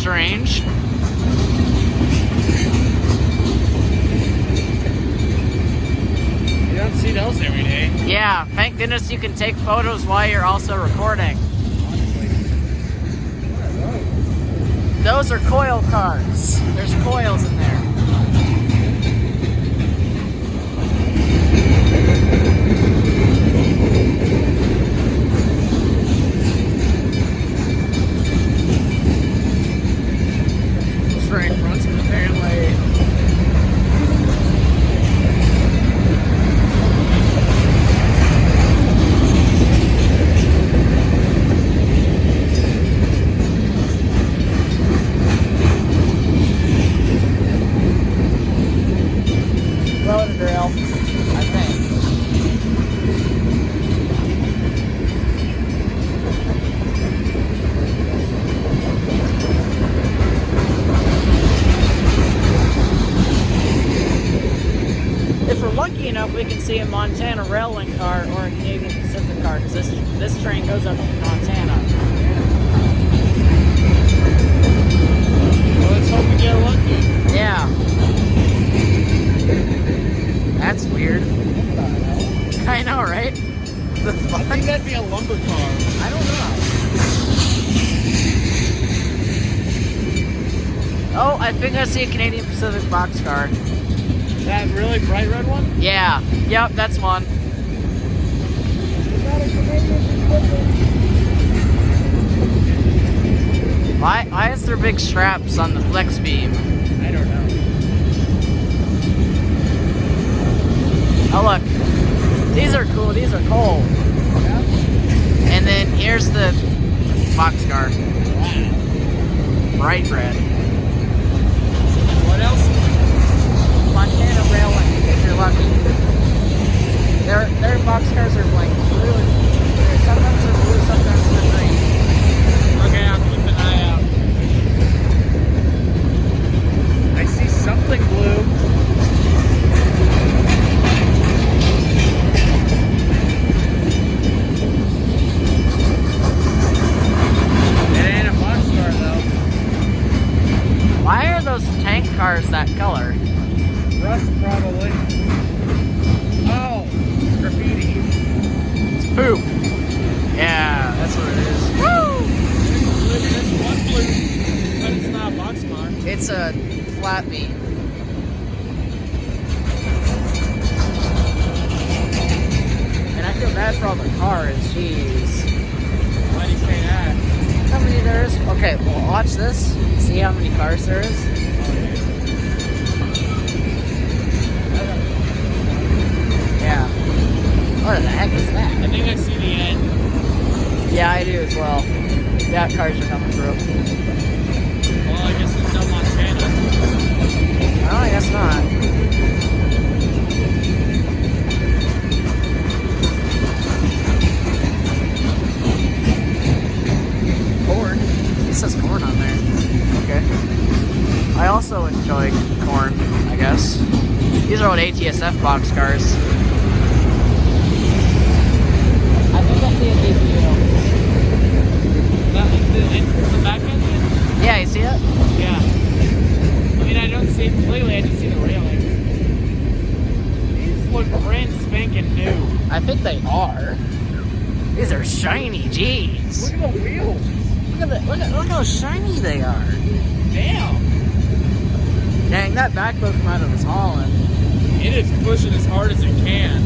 strange. You don't see those every day. Yeah, thank goodness you can take photos while you're also recording. Those are coil cars. There's coils in there. Train runs apparently. Road drill, I think. If we're lucky enough, we can see a Montana Railway car or a Canadian Pacific car, because this train goes up to Montana. Well, let's hope we get lucky. Yeah. That's weird. I know, right? The fuck? I think that'd be a lumber car. I don't know. Oh, I think I see a Canadian Pacific boxcar. That really bright red one? Yeah. Yep, that's one. Is that a Canadian Pacific? Why is there big straps on the flex beam? I don't know. Oh look, these are cool. These are cool. Yeah. And then here's the boxcar, Wow. bright red. What else? Montana Railway, if you're lucky. Their boxcars are like blue. Sometimes they're blue, sometimes they're green. Okay, I'll keep an eye out. I see something blue. It ain't a boxcar though. Why are those tank cars that color? Rust probably. Oh, it's graffiti. It's poop. Yeah, that's what it is. There's one blue, but it's not a boxcar. It's a flat beam. And I feel bad for all the cars, jeez. Why do you say that? How many there is? Okay, well watch this. See how many cars there is? Yeah. What the heck is that? I think I see the end. Yeah, I do as well. Yeah, cars are coming through. Well, I guess there's no Montana. Oh, I guess not. Corn. It says corn on there. Okay. I also enjoy corn, I guess. These are old ATSF boxcars. I think I see a DPU. The back engine? Yeah, you see it? Yeah. I mean, I don't see it completely, I just see the railing. These look brand spanking new. I think they are. These are shiny, jeez. Look at the wheels. Look how shiny they are. Damn. Dang, that backbone come out of his Holland. It is pushing as hard as it can.